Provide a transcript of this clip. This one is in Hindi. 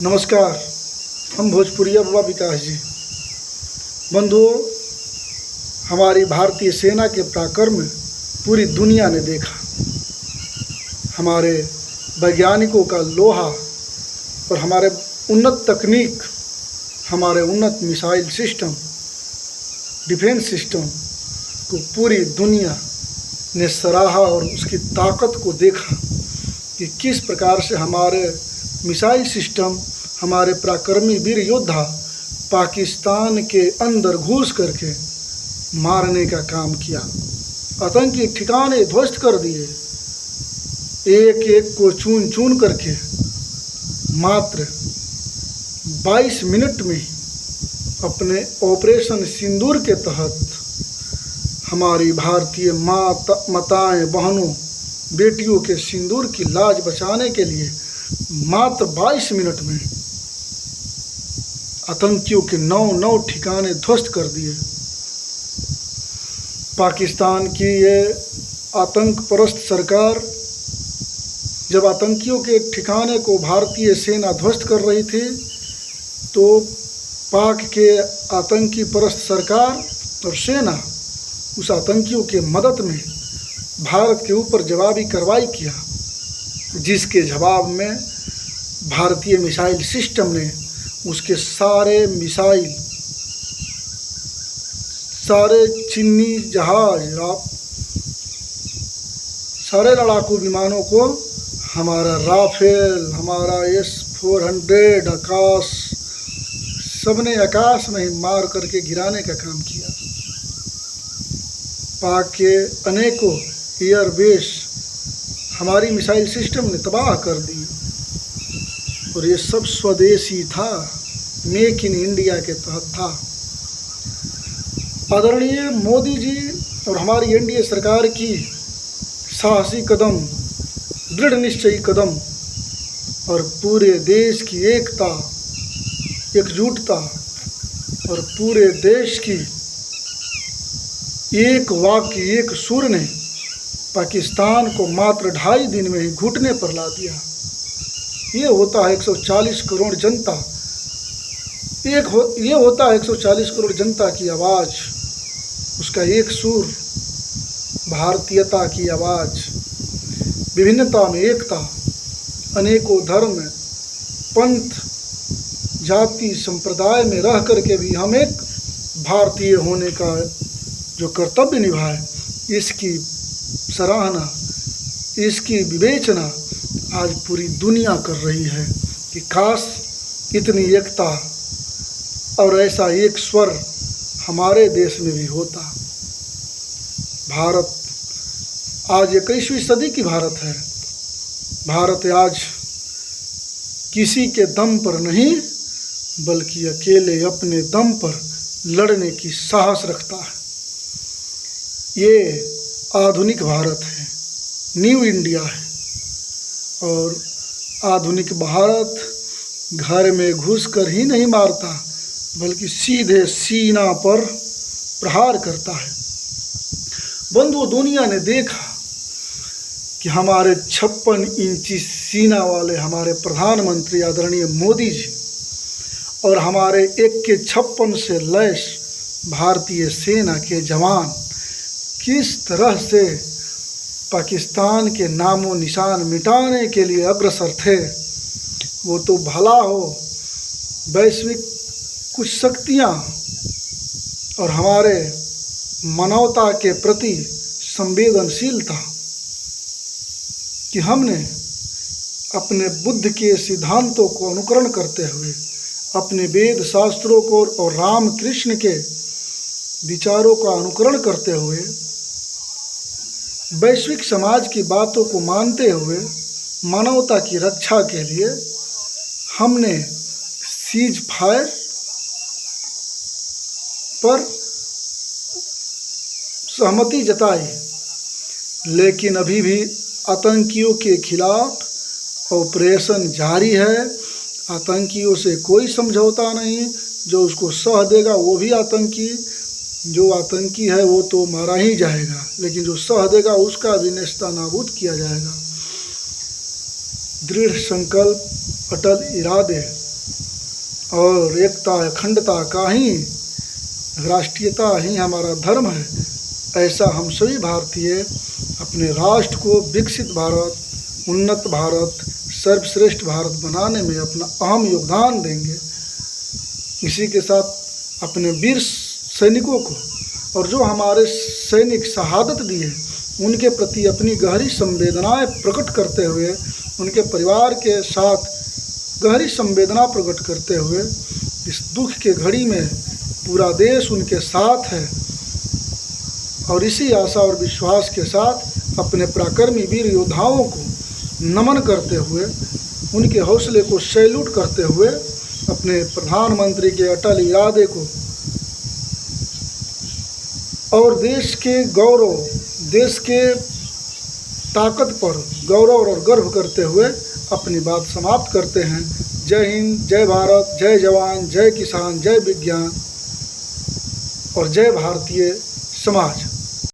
नमस्कार। हम भोजपुरिया बाबा विकास जी। बंधुओं, हमारी भारतीय सेना के पराक्रम पूरी दुनिया ने देखा। हमारे वैज्ञानिकों का लोहा और हमारे उन्नत तकनीक, हमारे उन्नत मिसाइल सिस्टम, डिफेंस सिस्टम को पूरी दुनिया ने सराहा और उसकी ताकत को देखा कि किस प्रकार से हमारे मिसाइल सिस्टम, हमारे पराक्रमी वीर योद्धा पाकिस्तान के अंदर घुस करके मारने का काम किया। आतंकी ठिकाने ध्वस्त कर दिए, एक एक को चून चून करके मात्र 22 मिनट में अपने ऑपरेशन सिंदूर के तहत हमारी भारतीय माताएं, बहनों, बेटियों के सिंदूर की लाज बचाने के लिए मात्र 22 मिनट में आतंकियों के 9 ठिकाने ध्वस्त कर दिए। पाकिस्तान की ये आतंक परस्त सरकार जब आतंकियों के ठिकाने को भारतीय सेना ध्वस्त कर रही थी, तो पाक के आतंकी परस्त सरकार और सेना उस आतंकियों के मदद में भारत के ऊपर जवाबी कार्रवाई किया, जिसके जवाब में भारतीय मिसाइल सिस्टम ने उसके सारे मिसाइल, सारे चीनी जहाज, सारे लड़ाकू विमानों को, हमारा राफेल, हमारा S-400 आकाश, सबने आकाश में ही मार करके गिराने का काम किया। पाक के अनेकों एयरबेस हमारी मिसाइल सिस्टम ने तबाह कर दी, और ये सब स्वदेशी था, मेक इन इंडिया के तहत था। आदरणीय मोदी जी और हमारी एनडीए सरकार की साहसी कदम, दृढ़ निश्चयी कदम और पूरे देश की एकता, एकजुटता और पूरे देश की एक वाक्य, एक सुर ने पाकिस्तान को मात्र 2.5 दिन में ही घुटने पर ला दिया। ये होता है 140 करोड़ जनता, ये होता है 140 करोड़ जनता की आवाज़, उसका एक सुर, भारतीयता की आवाज़, विभिन्नता में एकता, अनेकों धर्म, पंथ, जाति, संप्रदाय में रह करके भी हम एक भारतीय होने का जो कर्तव्य निभाए, इसकी सराहना, इसकी विवेचना आज पूरी दुनिया कर रही है कि काश इतनी एकता और ऐसा एक स्वर हमारे देश में भी होता। भारत आज 21वीं सदी की भारत है। भारत आज किसी के दम पर नहीं, बल्कि अकेले अपने दम पर लड़ने की साहस रखता है। ये आधुनिक भारत है, न्यू इंडिया है। और आधुनिक भारत घर में घुसकर ही नहीं मारता, बल्कि सीधे सीना पर प्रहार करता है। बंधुओं, दुनिया ने देखा कि हमारे 56 इंची सीना वाले हमारे प्रधानमंत्री आदरणीय मोदी जी और हमारे AK-56 से लैस भारतीय सेना के जवान किस तरह से पाकिस्तान के नामो निशान मिटाने के लिए अग्रसर थे। वो तो भला हो वैश्विक कुछ शक्तियाँ और हमारे मानवता के प्रति संवेदनशीलता कि हमने अपने बुद्ध के सिद्धांतों को अनुकरण करते हुए, अपने वेद शास्त्रों को और राम कृष्ण के विचारों का अनुकरण करते हुए, वैश्विक समाज की बातों को मानते हुए मानवता की रक्षा के लिए हमने सीज फायर पर सहमति जताई, लेकिन अभी भी आतंकियों के खिलाफ ऑपरेशन जारी है। आतंकियों से कोई समझौता नहीं, जो उसको सह देगा वो भी आतंकी, जो आतंकी है वो तो मारा ही जाएगा, लेकिन जो सह देगा उसका भी नेस्तनाबूद किया जाएगा। दृढ़ संकल्प, अटल इरादे और एकता अखंडता का ही, राष्ट्रीयता ही हमारा धर्म है। ऐसा हम सभी भारतीय अपने राष्ट्र को विकसित भारत, उन्नत भारत, सर्वश्रेष्ठ भारत बनाने में अपना अहम योगदान देंगे। इसी के साथ अपने वीर सैनिकों को और जो हमारे सैनिक शहादत दिए उनके प्रति अपनी गहरी संवेदनाएं प्रकट करते हुए, उनके परिवार के साथ गहरी संवेदना प्रकट करते हुए, इस दुख के घड़ी में पूरा देश उनके साथ है। और इसी आशा और विश्वास के साथ अपने पराक्रमी वीर योद्धाओं को नमन करते हुए, उनके हौसले को सैल्यूट करते हुए, अपने प्रधानमंत्री के अटल इरादे को और देश के गौरव, देश के ताकत पर गौरव और गर्व करते हुए अपनी बात समाप्त करते हैं। जय हिंद, जय भारत, जय जवान, जय किसान, जय विज्ञान और जय भारतीय समाज।